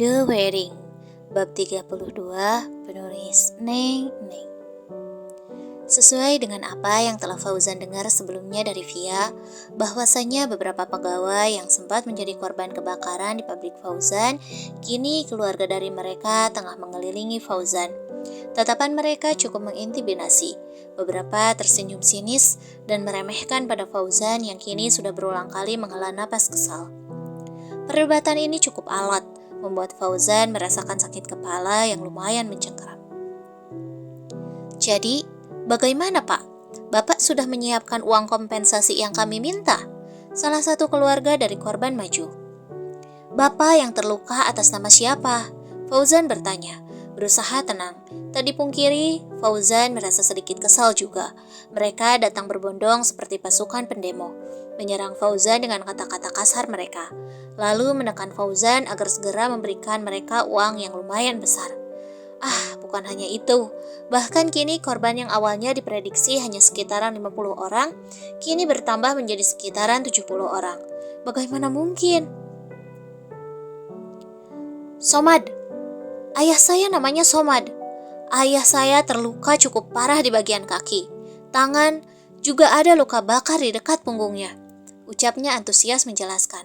The Wedding, bab 32, penulis Neng. Sesuai dengan apa yang telah Fauzan dengar sebelumnya dari Via, bahwasanya beberapa pegawai yang sempat menjadi korban kebakaran di pabrik Fauzan, kini keluarga dari mereka tengah mengelilingi Fauzan. Tatapan mereka cukup mengintimidasi. Beberapa tersenyum sinis dan meremehkan pada Fauzan yang kini sudah berulang kali menghela napas kesal. Perdebatan ini cukup alot, membuat Fauzan merasakan sakit kepala yang lumayan mencengkeram. Jadi, bagaimana Pak? Bapak sudah menyiapkan uang kompensasi yang kami minta? Salah satu keluarga dari korban maju. Bapak yang terluka atas nama siapa? Fauzan bertanya, berusaha tenang. Tak dipungkiri, Fauzan merasa sedikit kesal juga. Mereka datang berbondong seperti pasukan pendemo, menyerang Fauzan dengan kata-kata kasar mereka, lalu menekan Fauzan agar segera memberikan mereka uang yang lumayan besar. Bukan hanya itu. Bahkan kini korban yang awalnya diprediksi hanya sekitaran 50 orang, kini bertambah menjadi sekitaran 70 orang. Bagaimana mungkin? Somad. Ayah saya namanya Somad. Ayah saya terluka cukup parah di bagian kaki, tangan, juga ada luka bakar di dekat punggungnya. Ucapnya antusias menjelaskan.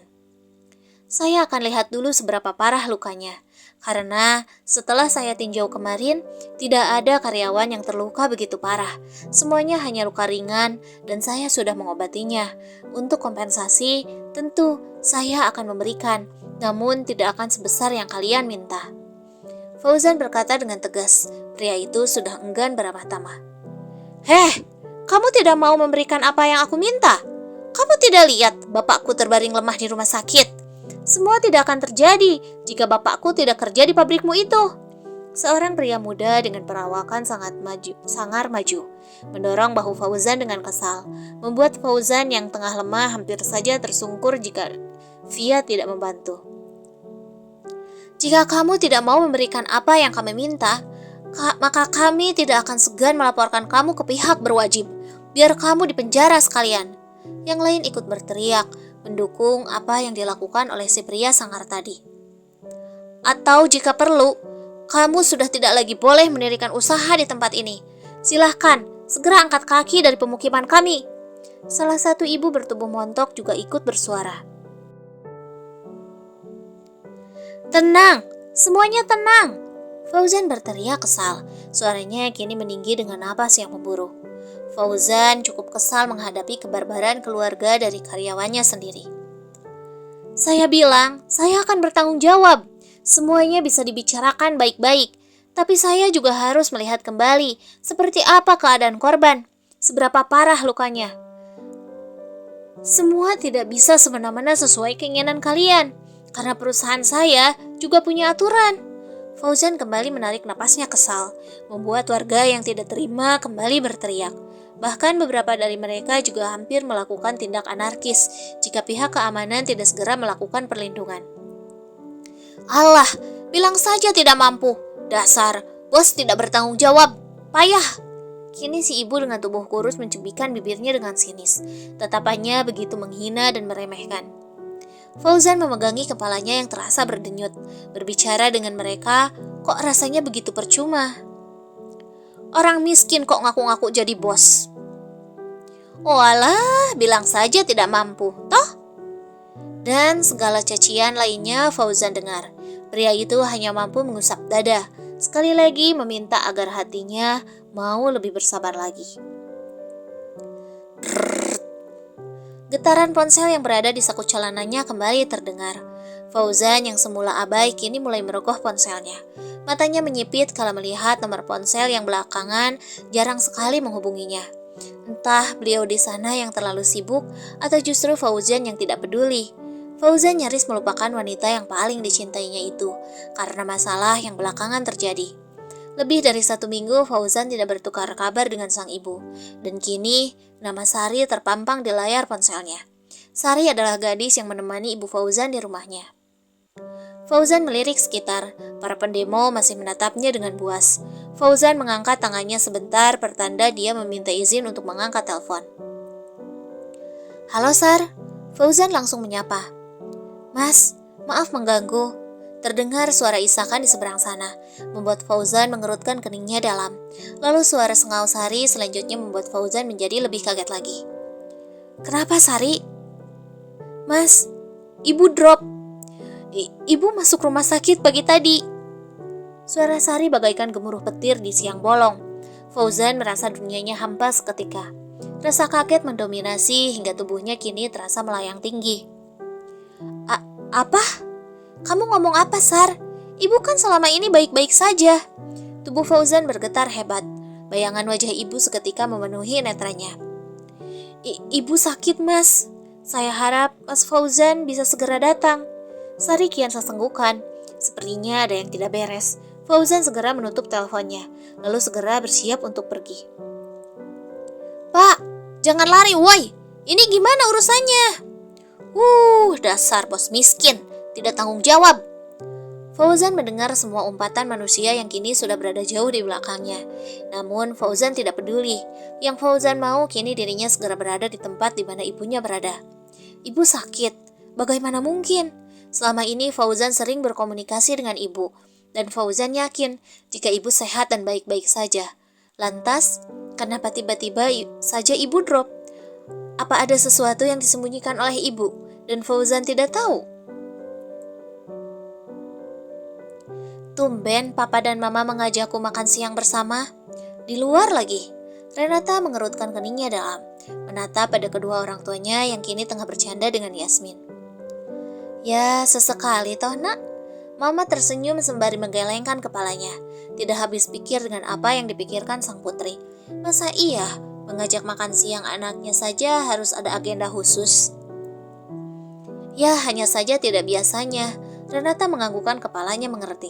Saya akan lihat dulu seberapa parah lukanya. Karena setelah saya tinjau kemarin, tidak ada karyawan yang terluka begitu parah. Semuanya hanya luka ringan dan saya sudah mengobatinya. Untuk kompensasi, tentu saya akan memberikan, namun tidak akan sebesar yang kalian minta. Fauzan berkata dengan tegas. Pria itu sudah enggan beramah tamah. Kamu tidak mau memberikan apa yang aku minta? Kamu tidak lihat bapakku terbaring lemah di rumah sakit? Semua tidak akan terjadi jika bapakku tidak kerja di pabrikmu itu. Seorang pria muda dengan perawakan sangar maju, mendorong bahu Fauzan dengan kesal, membuat Fauzan yang tengah lemah hampir saja tersungkur jika Via tidak membantu. Jika kamu tidak mau memberikan apa yang kami minta, maka kami tidak akan segan melaporkan kamu ke pihak berwajib. Biar kamu dipenjara sekalian. Yang lain ikut berteriak, mendukung apa yang dilakukan oleh si pria sangar tadi. Atau jika perlu, kamu sudah tidak lagi boleh mendirikan usaha di tempat ini. Silahkan, segera angkat kaki dari pemukiman kami. Salah satu ibu bertubuh montok juga ikut bersuara. Tenang, semuanya tenang. Fauzan berteriak kesal. Suaranya kini meninggi dengan napas yang memburuh. Fauzan cukup kesal menghadapi kebarbaran keluarga dari karyawannya sendiri. Saya bilang, saya akan bertanggung jawab. Semuanya bisa dibicarakan baik-baik. Tapi saya juga harus melihat kembali seperti apa keadaan korban, seberapa parah lukanya. Semua tidak bisa semena-mena sesuai keinginan kalian, karena perusahaan saya juga punya aturan. Fauzan kembali menarik napasnya kesal, membuat warga yang tidak terima kembali berteriak. Bahkan beberapa dari mereka juga hampir melakukan tindak anarkis jika pihak keamanan tidak segera melakukan perlindungan. Allah, bilang saja tidak mampu. Dasar, bos tidak bertanggung jawab. Payah. Kini si ibu dengan tubuh kurus mencubitkan bibirnya dengan sinis. Tatapannya begitu menghina dan meremehkan. Fauzan memegangi kepalanya yang terasa berdenyut. Berbicara dengan mereka, kok rasanya begitu percuma. Orang miskin kok ngaku-ngaku jadi bos. Walah, bilang saja tidak mampu, toh? Dan segala cacian lainnya Fauzan dengar. Pria itu hanya mampu mengusap dada. Sekali lagi meminta agar hatinya mau lebih bersabar lagi. Getaran ponsel yang berada di saku celananya kembali terdengar. Fauzan yang semula abai kini mulai merogoh ponselnya. Matanya menyipit kala melihat nomor ponsel yang belakangan jarang sekali menghubunginya. Entah beliau di sana yang terlalu sibuk atau justru Fauzan yang tidak peduli. Fauzan nyaris melupakan wanita yang paling dicintainya itu karena masalah yang belakangan terjadi. Lebih dari 1 minggu Fauzan tidak bertukar kabar dengan sang ibu. Dan kini nama Sari terpampang di layar ponselnya. Sari adalah gadis yang menemani ibu Fauzan di rumahnya. Fauzan melirik sekitar. Para pendemo masih menatapnya dengan buas. Fauzan mengangkat tangannya sebentar pertanda dia meminta izin untuk mengangkat telepon. Halo Sar, Fauzan langsung menyapa. Mas, maaf mengganggu. Terdengar suara isakan di seberang sana, membuat Fauzan mengerutkan keningnya dalam. Lalu suara sengau Sari selanjutnya membuat Fauzan menjadi lebih kaget lagi. Kenapa Sari? Mas, ibu drop. Ibu masuk rumah sakit pagi tadi. Suara Sari bagaikan gemuruh petir di siang bolong. Fauzan merasa dunianya hampa seketika. Rasa kaget mendominasi hingga tubuhnya kini terasa melayang tinggi. Apa? Kamu ngomong apa, Sar? Ibu kan selama ini baik-baik saja. Tubuh Fauzan bergetar hebat. Bayangan wajah ibu seketika memenuhi netranya. Ibu sakit, Mas. Saya harap Mas Fauzan bisa segera datang. Sari kian sesenggukan. Sepertinya ada yang tidak beres. Fauzan segera menutup teleponnya, lalu segera bersiap untuk pergi. Pak, jangan lari, woi. Ini gimana urusannya? Dasar bos miskin, tidak tanggung jawab. Fauzan mendengar semua umpatan manusia yang kini sudah berada jauh di belakangnya. Namun Fauzan tidak peduli. Yang Fauzan mau kini dirinya segera berada di tempat di mana ibunya berada. Ibu sakit, bagaimana mungkin? Selama ini Fauzan sering berkomunikasi dengan ibu. Dan Fauzan yakin jika ibu sehat dan baik-baik saja. Lantas, kenapa tiba-tiba saja ibu drop? Apa ada sesuatu yang disembunyikan oleh ibu dan Fauzan tidak tahu? Tumben papa dan mama mengajakku makan siang bersama. Di luar lagi. Renata mengerutkan keningnya dalam, menatap pada kedua orang tuanya yang kini tengah bercanda dengan Yasmin. Ya, sesekali toh nak. Mama tersenyum sembari menggelengkan kepalanya. Tidak habis pikir dengan apa yang dipikirkan sang putri. Masa iya mengajak makan siang anaknya saja harus ada agenda khusus? Ya, hanya saja tidak biasanya. Renata menganggukkan kepalanya mengerti.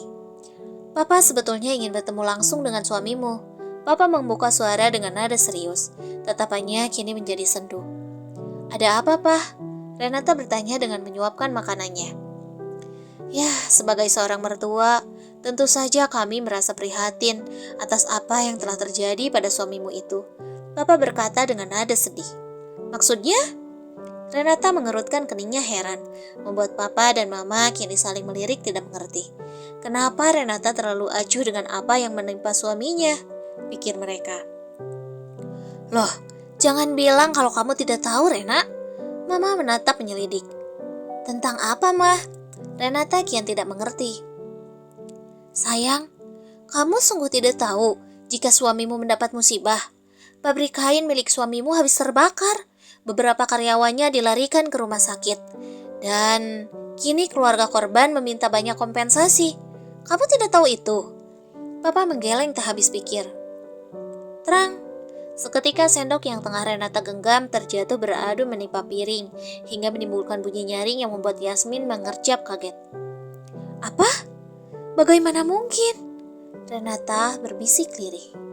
Papa sebetulnya ingin bertemu langsung dengan suamimu. Papa membuka suara dengan nada serius. Tatapannya kini menjadi sendu. Ada apa, Pak? Renata bertanya dengan menyuapkan makanannya. Ya, sebagai seorang mertua, tentu saja kami merasa prihatin atas apa yang telah terjadi pada suamimu itu. Papa berkata dengan nada sedih. Maksudnya? Renata mengerutkan keningnya heran, membuat Papa dan Mama kini saling melirik tidak mengerti. Kenapa Renata terlalu acuh dengan apa yang menimpa suaminya? Pikir mereka. Loh, jangan bilang kalau kamu tidak tahu, Rena. Mama menatap menyelidik. Tentang apa, Mah? Renata kian tidak mengerti. Sayang, kamu sungguh tidak tahu jika suamimu mendapat musibah. Pabrik kain milik suamimu habis terbakar. Beberapa karyawannya dilarikan ke rumah sakit. Dan kini keluarga korban meminta banyak kompensasi. Kamu tidak tahu itu? Papa menggeleng tak habis pikir. Terang. Seketika sendok yang tengah Renata genggam terjatuh beradu menimpa piring hingga menimbulkan bunyi nyaring yang membuat Yasmin mengerjap kaget. Apa? Bagaimana mungkin? Renata berbisik lirih.